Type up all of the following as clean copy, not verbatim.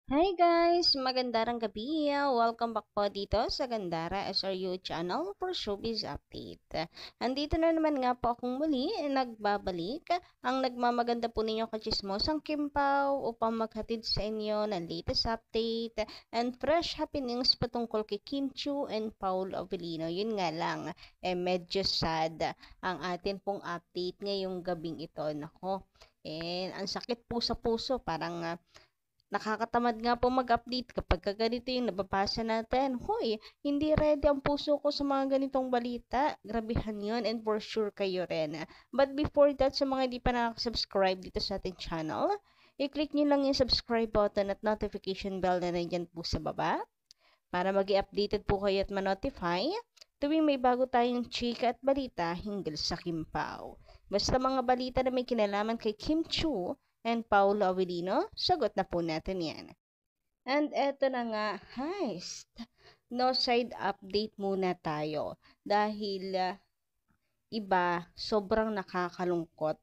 Hi guys! Magandang gabi! Welcome back po dito sa Gandara SRU channel for Showbiz Update. Andito na naman nga po akong muli, nagbabalik ang nagmamaganda po ninyo kachismosang Kimpaw upang maghatid sa inyo ng latest update and fresh happenings patungkol kay Kim Chiu and Paul Avellino. Yun nga lang, medyo sad ang atin pong update ngayong gabing ito. Nako, ang sakit po sa puso, parang nakakatamad nga po mag-update kapag ganito yung nababasa natin. Hoy, hindi ready ang puso ko sa mga ganitong balita. Grabihan yun and for sure kayo rin. But before that, sa mga hindi pa nakasubscribe dito sa ating channel, i-click nyo lang yung subscribe button at notification bell na nandyan po sa baba para mag-i-updated po kayo at ma-notify tuwing may bago tayong chika at balita hinggil sa Kimpaw. Basta mga balita na may kinalaman kay Kim Chiu and Paulo Avellino, sagot na po natin yan. And eto na nga, heist. No side update muna tayo dahil iba, sobrang nakakalungkot,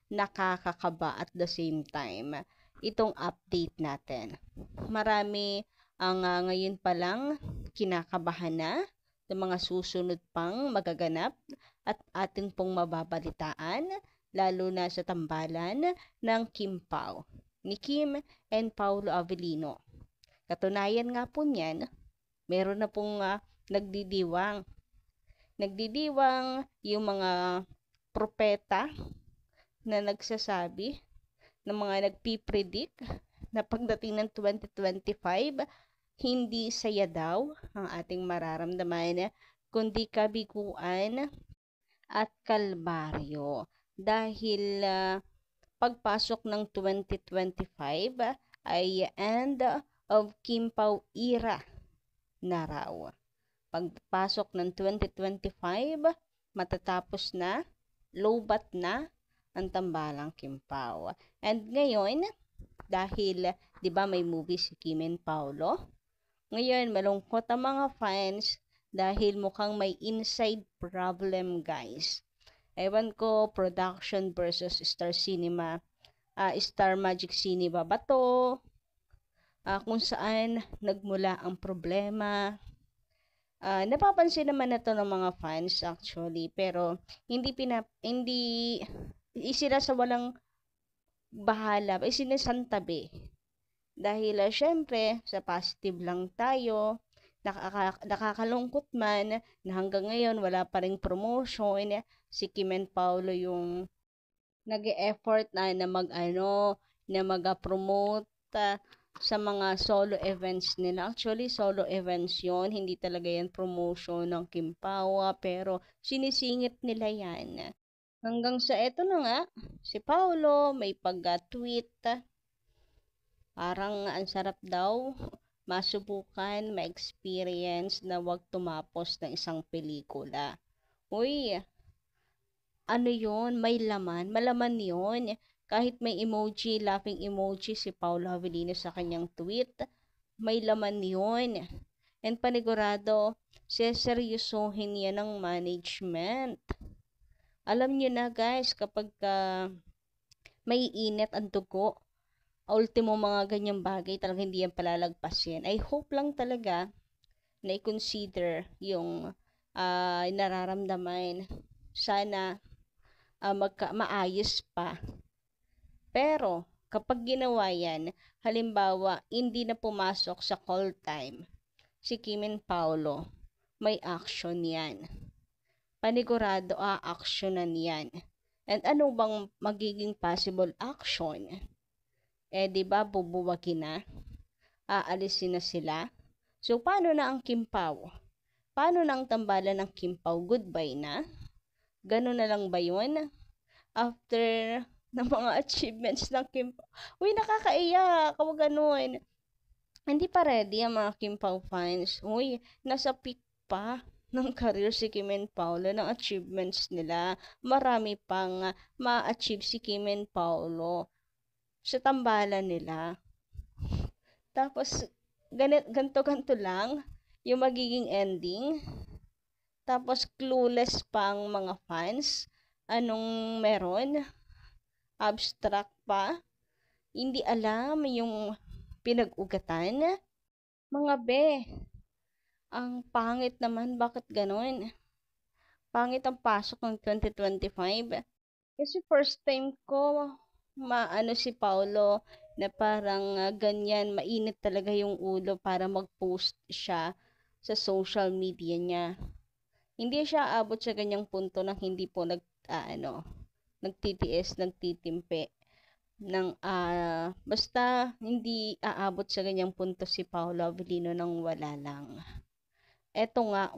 nakakakaba at the same time itong update natin. Marami ang ngayon pa lang kinakabahan na ng mga susunod pang magaganap at atin pong mababalitaan lalo na sa tambalan ng Kimpaw ni Kim and Paulo Avellino. Katunayan nga po niyan, meron na pong nagdidiwang yung mga propeta na nagsasabi, ng mga nagpipredict na pagdating ng 2025, hindi saya daw ang ating mararamdaman, kundi kabiguan at kalbaryo. Dahil pagpasok ng 2025 ay end of Kimpaw era na raw. Pagpasok ng 2025, matatapos na, lowbat na ang tambalang Kimpaw. And ngayon, dahil 'di ba may movie si Kim and Paulo, ngayon malungkot ang mga fans dahil mukhang may inside problem, guys. Ewan ko, production versus Star Cinema, Star Magic Cinema ba to? Kung saan nagmula ang problema. Napapansin naman na to ng mga fans actually, pero hindi sila sa walang bahala, sinasantabi. Dahil syempre, sa positive lang tayo, nakakalungkot man na hanggang ngayon wala pa ring promotion. Si Kim and Paulo yung nag-e-effort na mag-promote sa mga solo events nila. Actually, solo events yon, hindi talaga yan promotion ng Kimpawa, pero sinisingit nila yan. Hanggang sa eto na nga, si Paulo may pag-tweet, parang ang sarap daw masubukan, ma-experience na wag tumapos ng isang pelikula. Uy, ano yon? May laman? Malaman yon. Kahit may emoji, laughing emoji si Paolo Avellino sa kanyang tweet, may laman yon. And panigurado, seseryosohin yan ng management. Alam nyo na guys, kapag may init ang dugo, ultimo mga ganyang bagay, talagang hindi yan palalagpasin. I hope lang talaga na i-consider yung nararamdaman. Sana maayos pa. Pero, kapag ginawa yan, halimbawa, hindi na pumasok sa call time si Kim and Paulo, may action yan. Panigurado, a-actionan yan. And ano bang magiging possible action? Di ba, bubuwagin na? Aalisin na sila? So, paano na ang Kimpaw? Paano na ang tambalan ng Kimpaw? Goodbye na? Ganun na lang ba yun? After ng mga achievements ng Kimpaw. Uy, nakakaiyak. Huwag ganun. Hindi pa ready ang mga Kimpaw fans. Uy, nasa peak pa ng career si Kim and Paulo, ng achievements nila. Marami pang ma-achieve si Kim and Paulo sa tambalan nila. Tapos, ganto-ganto lang yung magiging ending. Tapos, clueless pang mga fans. Anong meron? Abstract pa. Hindi alam yung pinag-ugatan? Mga be, ang pangit naman, bakit ganon? Pangit ang pasok ng 2025. Kasi first time ko maano si Paulo na parang ganyan, mainit talaga yung ulo para mag-post siya sa social media niya. Hindi siya abot sa ganyang punto na hindi po nagtitiis, nagtitimpe ng basta hindi aabot sa ganyang punto si Paolo Avellino nang wala lang. Eto nga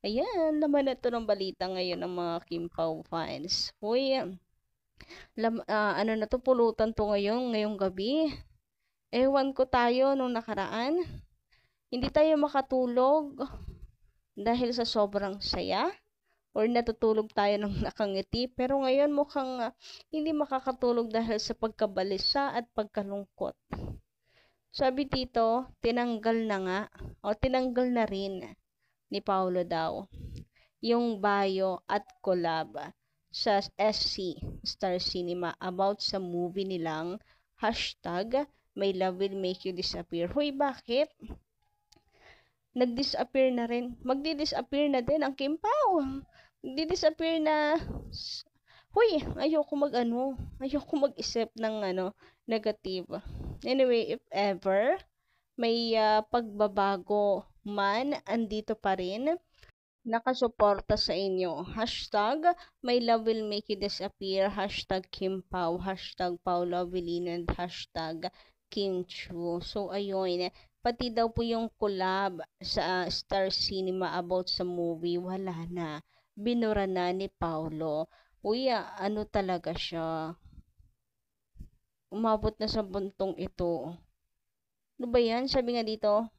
Ayan, naman na to ng balita ngayon ng mga Kim Pao fans. Hoy, ano na to, pulutan to ngayong gabi. Ewan ko tayo nung nakaraan. Hindi tayo makatulog dahil sa sobrang saya or natutulog tayo ng nakangiti. Pero ngayon mukhang hindi makakatulog dahil sa pagkabalisa at pagkalungkot. Sabi dito, tinanggal na nga o tinanggal na rin ni Paulo daw yung bio at collab sa SC Star Cinema about sa movie nilang My Love Will Make You Disappear. Hoy, bakit? Nag-disappear na rin. Magdi-disappear na din ang Kim Pao. Magdi-disappear na. Hoy, ayoko mag-isip ng negative. Anyway, if ever may pagbabago man, andito pa rin nakasuporta sa inyo. My Love Will Make You Disappear, Kim Pao, Paolo Avellino, and Kim Chu. So, ayun, pati daw po yung collab sa Star Cinema about sa movie, wala na. Binura na ni Paolo. Uy, ano talaga siya? Umabot na sa buntong ito. Ano ba yan? Sabi nga dito,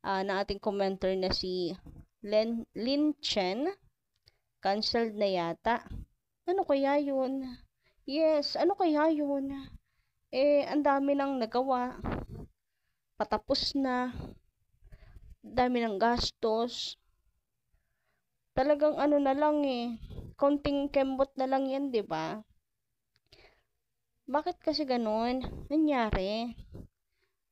na ating commenter na si Lin Chen, canceled na yata. Ano kaya yun? Yes, ano kaya yun? Ang dami nang nagawa. Patapos na. Dami ng gastos. Talagang na lang konting kembot na lang yan, 'di ba? Bakit kasi ganoon? Nangyari?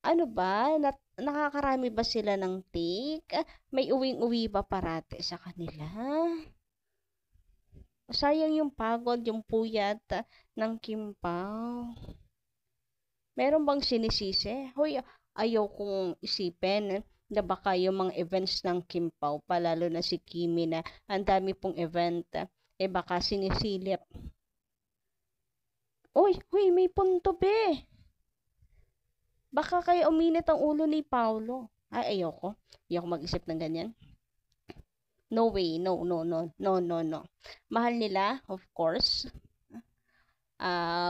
Ano ba? Nakakarami ba sila ng take? May uwing-uwi ba parate sa kanila? Sayang yung pagod, yung puyat ng Kim Pao. Meron bang sinisisi? Hoy, ayaw kong isipin na baka yung mga events ng Kim Pao, palalo na si Kimi na ang dami pong event, baka sinisilip. Uy, may punto be. Baka kaya uminit ang ulo ni Paulo. Ay, ayoko. Ayoko mag-isip ng ganyan. No way. No. Mahal nila, of course.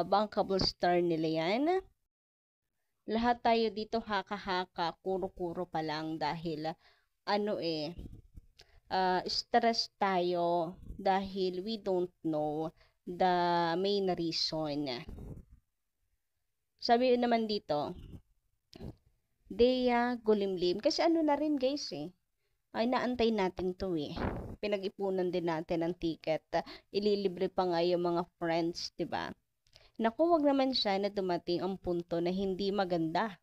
Bankable star nila yan. Lahat tayo dito haka-haka, kuro-kuro pa lang dahil stress tayo dahil we don't know the main reason. Sabi naman dito, Dea Gulimlim. Kasi na rin guys ay naantay natin to Pinag-ipunan din natin ang ticket. Ililibre pa nga yung mga friends, diba? Naku, wag naman siya na dumating ang punto na hindi maganda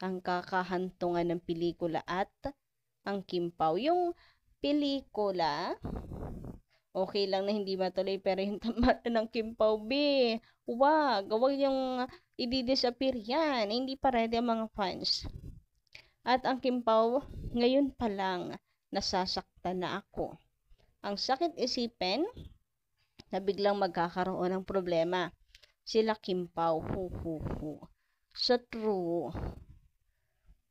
ang kakahantungan ng pelikula at ang Kim Pao. Yung pelikula, okay lang na hindi matuloy, pero yung tamatan ng Kim Pao, wag yung i-disappear yan. Hindi pa ready ang mga fans. At ang Kim Pao, ngayon pa lang, nasasaktan na ako. Ang sakit isipin na biglang magkakaroon ng problema. Sila Kim Pao, So true.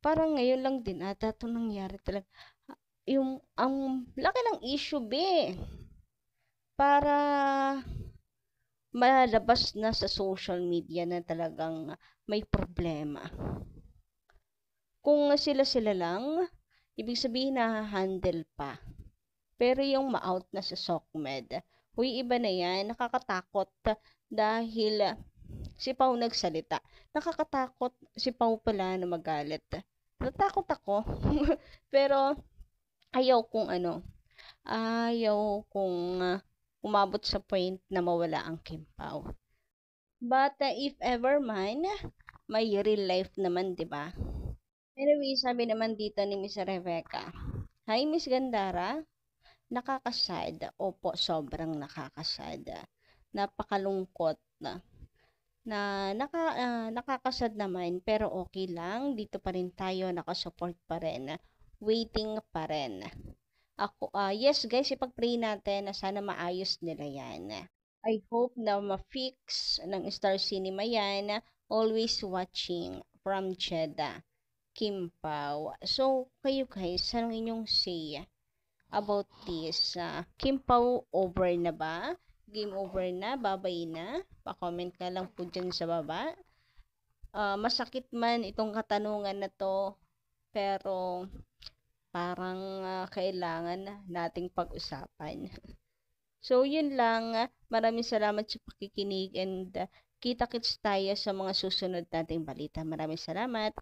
Parang ngayon lang din ata ito nangyari talaga. Ang laki ng issue, para malabas na sa social media na talagang may problema. Kung sila lang, ibig sabihin na handle pa. Pero yung ma-out na sa SOCMED, iba na yan, nakakatakot dahil si Pao nagsalita. Nakakatakot si Pao pala na magalit. Natakot ako. Pero ayaw kong umabot sa point na mawala ang Kim Pao. But if ever man, may real life naman, 'di ba? Anyway, sabi naman dito ni Miss Rebecca, "Hi Miss Gandara, nakakasad. Opo, sobrang nakakasad. Napakalungkot nakakasad naman pero okay lang. Dito pa rin tayo, nakasupport pa rin. Waiting pa rin." Yes guys, ipag-pray natin na sana maayos nila yan. I hope na ma-fix ng Star Cinema yan. Always watching from Jeddah, Kim Pao. So, kayo guys, anong inyong say about this? Kim Pao, over na ba? Game over na? Babay na? Pa-comment ka lang po dyan sa baba. Masakit man itong katanungan na to, pero parang kailangan nating pag-usapan. So, yun lang. Maraming salamat sa pakikinig and kita-kits tayo sa mga susunod nating balita. Maraming salamat.